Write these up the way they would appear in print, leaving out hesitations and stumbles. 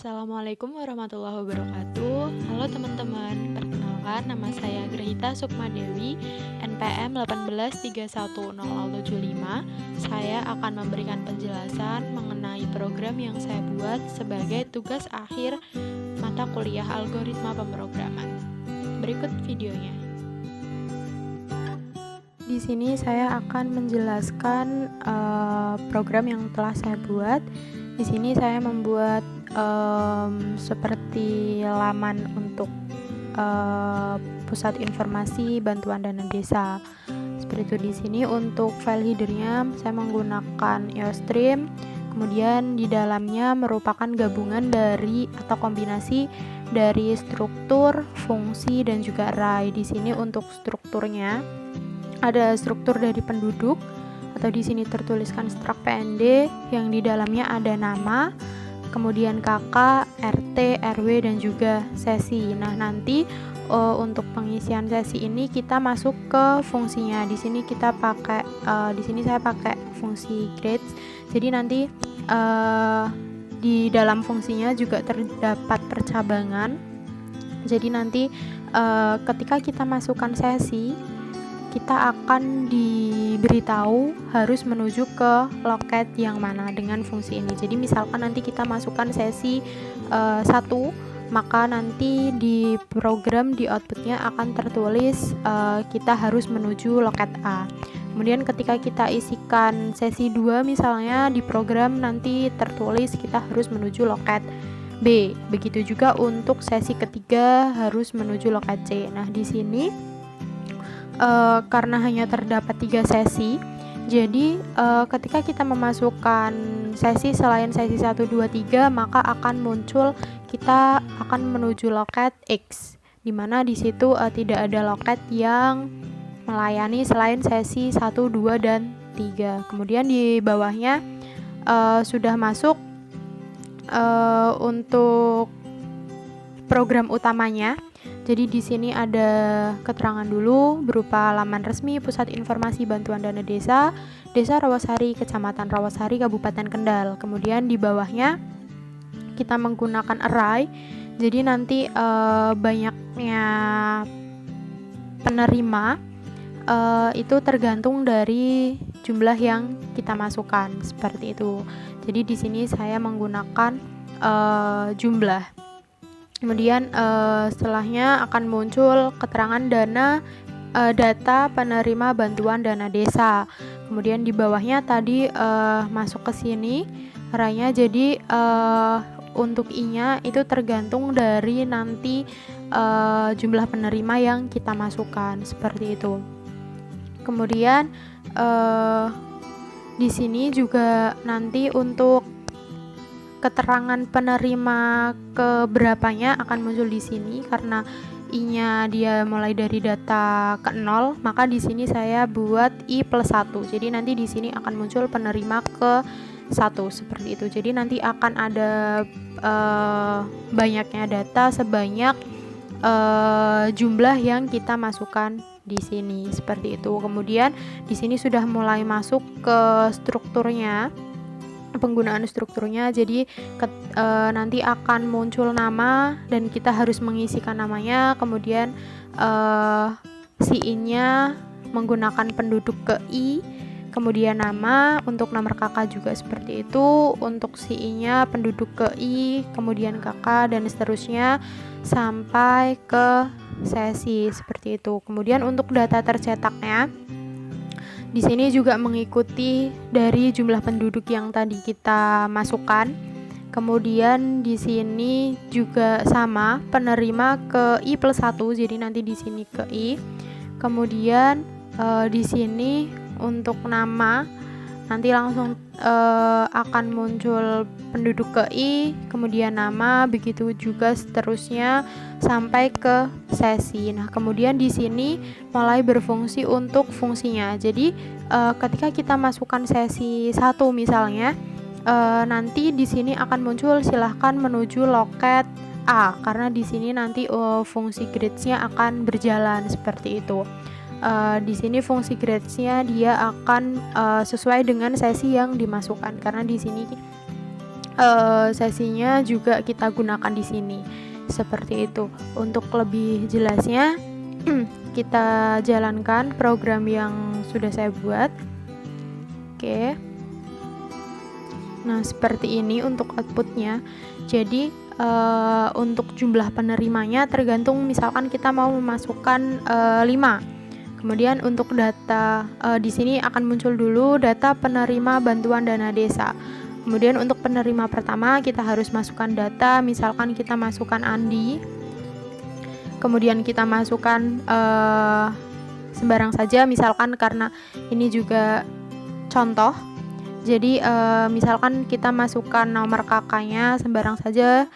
Assalamualaikum warahmatullahi wabarakatuh. Halo teman-teman, perkenalkan nama saya Grahita Sukmadewi, NPM 1831075. Saya akan memberikan penjelasan mengenai program yang saya buat sebagai tugas akhir mata kuliah algoritma pemrograman. Berikut videonya. Di sini saya akan menjelaskan program yang telah saya buat. Di sini saya membuat seperti laman untuk pusat informasi bantuan dana desa. Seperti itu. Di sini untuk file headernya saya menggunakan IOStream. Kemudian di dalamnya merupakan gabungan dari atau kombinasi dari struktur, fungsi dan juga array. Di sini untuk strukturnya ada struktur dari penduduk atau di sini tertuliskan struct PND yang di dalamnya ada nama, kemudian kakak, RT, RW dan juga sesi. Nah, nanti untuk pengisian sesi ini kita masuk ke fungsinya. Di sini kita pakai di sini saya pakai fungsi grades. Jadi nanti di dalam fungsinya juga terdapat percabangan. Jadi nanti ketika kita masukkan sesi, kita akan diberitahu harus menuju ke loket yang mana dengan fungsi ini. Jadi misalkan nanti kita masukkan sesi 1, maka nanti di program di outputnya akan tertulis kita harus menuju loket A. Kemudian ketika kita isikan sesi 2 misalnya, di program nanti tertulis kita harus menuju loket B. Begitu juga untuk sesi ketiga harus menuju loket C. Nah, di sini karena hanya terdapat 3 sesi, jadi ketika kita memasukkan sesi selain sesi 1, 2, 3, maka akan muncul kita akan menuju loket X, dimana di situ tidak ada loket yang melayani selain sesi 1, 2, dan 3. Kemudian di bawahnya sudah masuk untuk program utamanya. Jadi di sini ada keterangan dulu berupa laman resmi Pusat Informasi Bantuan Dana Desa, Desa Rawasari, Kecamatan Rawasari, Kabupaten Kendal. Kemudian di bawahnya kita menggunakan array. Jadi nanti banyaknya penerima itu tergantung dari jumlah yang kita masukkan, seperti itu. Jadi di sini saya menggunakan jumlah. Kemudian setelahnya akan muncul keterangan data penerima bantuan dana desa. Kemudian di bawahnya tadi masuk ke sini arraynya. Jadi untuk I-nya itu tergantung dari nanti jumlah penerima yang kita masukkan, seperti itu. Kemudian di sini juga nanti untuk keterangan penerima keberapanya akan muncul di sini. Karena I-nya dia mulai dari data ke 0, maka di sini saya buat I plus 1. Jadi nanti di sini akan muncul penerima ke 1, seperti itu. Jadi nanti akan ada banyaknya data sebanyak jumlah yang kita masukkan di sini, seperti itu. Kemudian di sini sudah mulai masuk ke strukturnya, penggunaan strukturnya. Jadi nanti akan muncul nama dan kita harus mengisikan namanya. Kemudian si I-nya menggunakan penduduk ke I, kemudian nama. Untuk nomor kakak juga seperti itu. Untuk si I-nya penduduk ke I, kemudian kakak dan seterusnya sampai ke sesi, seperti itu. Kemudian untuk data tercetaknya di sini juga mengikuti dari jumlah penduduk yang tadi kita masukkan. Kemudian di sini juga sama, penerima ke I plus 1. Jadi nanti di sini ke I. Kemudian di sini untuk nama nanti langsung akan muncul penduduk ke I, kemudian nama, begitu juga seterusnya sampai ke sesi. Nah, kemudian di sini mulai berfungsi untuk fungsinya. Jadi ketika kita masukkan sesi 1 misalnya, nanti di sini akan muncul silahkan menuju loket A, karena di sini nanti fungsi grades-nya akan berjalan, seperti itu. Di sini fungsi grades-nya dia akan sesuai dengan sesi yang dimasukkan, karena di sini sesinya juga kita gunakan di sini. Seperti itu. Untuk lebih jelasnya kita jalankan program yang sudah saya buat. Oke. Nah, seperti ini untuk outputnya. Jadi untuk jumlah penerimanya tergantung, misalkan kita mau memasukkan 5. Kemudian untuk data di sini akan muncul dulu data penerima bantuan dana desa. Kemudian untuk penerima pertama kita harus masukkan data, misalkan kita masukkan Andi. Kemudian kita masukkan sembarang saja, misalkan karena ini juga contoh. Jadi misalkan kita masukkan nomor kakaknya sembarang saja,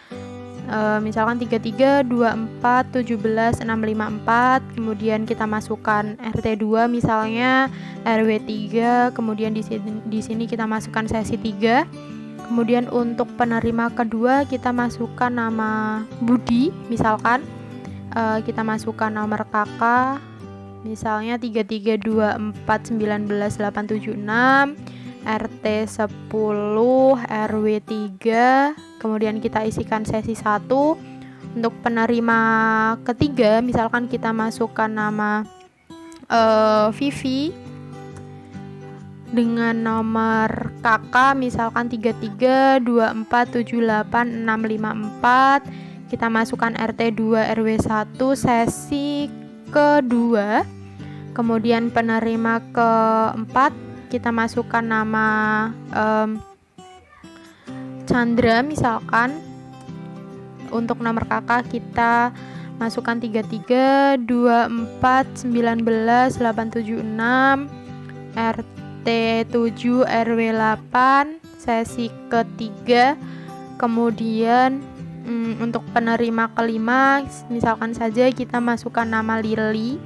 misalkan 33 24 17 654. Kemudian kita masukkan RT 2 misalnya, RW 3. Kemudian di sini kita masukkan sesi 3. Kemudian untuk penerima kedua kita masukkan nama Budi, misalkan kita masukkan nomor kakak misalnya 33 24 19 876, RT 10, RW 3. Kemudian kita isikan sesi 1. Untuk penerima ketiga misalkan kita masukkan nama Vivi dengan nomor kakak misalkan 33 24 78 654. Kita masukkan RT 2 RW 1 sesi kedua. Kemudian penerima keempat kita masukkan nama Chandra misalkan. Untuk nomor kakak kita masukkan 33 24 19 876, RT 7 RW 8 sesi ketiga. Kemudian untuk penerima kelima misalkan saja kita masukkan nama Lily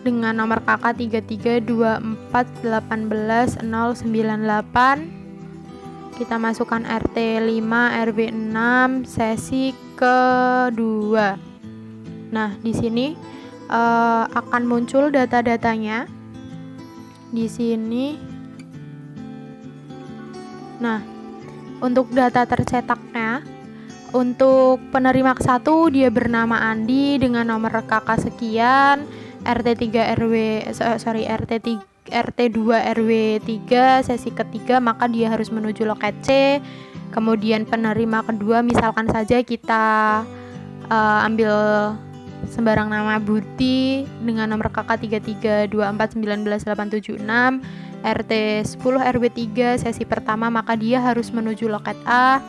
dengan nomor kakak 33 24 18 098. Kita masukkan RT 5 RW 6 sesi kedua. Nah, di sini akan muncul data-datanya di sini. Nah, untuk data tercetaknya, untuk penerima ke-1 dia bernama Andi dengan nomor kakak sekian, RT 2 RW 3 sesi ketiga, maka dia harus menuju loket C. Kemudian penerima kedua misalkan saja kita ambil sembarang nama Budi dengan nomor kakak 33 24 19 876, RT 10 RW 3 sesi pertama, maka dia harus menuju loket A.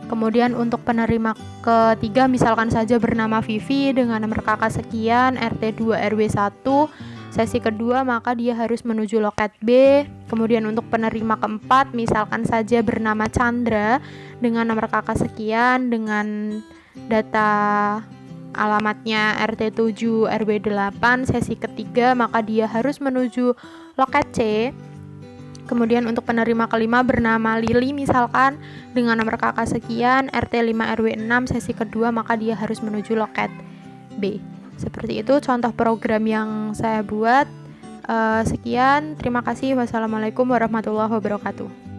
Kemudian untuk penerima ketiga misalkan saja bernama Vivi dengan nomor kakak sekian, RT 2 RW 1 sesi kedua, maka dia harus menuju loket B. Kemudian untuk penerima keempat misalkan saja bernama Chandra dengan nomor kakak sekian dengan data alamatnya RT 7 RW 8 sesi ketiga, maka dia harus menuju loket C. Kemudian untuk penerima kelima bernama Lily misalkan dengan nomor kakak sekian, RT 5 RW 6 sesi kedua, maka dia harus menuju loket B. Seperti itu contoh program yang saya buat. Sekian, terima kasih. Wassalamualaikum warahmatullahi wabarakatuh.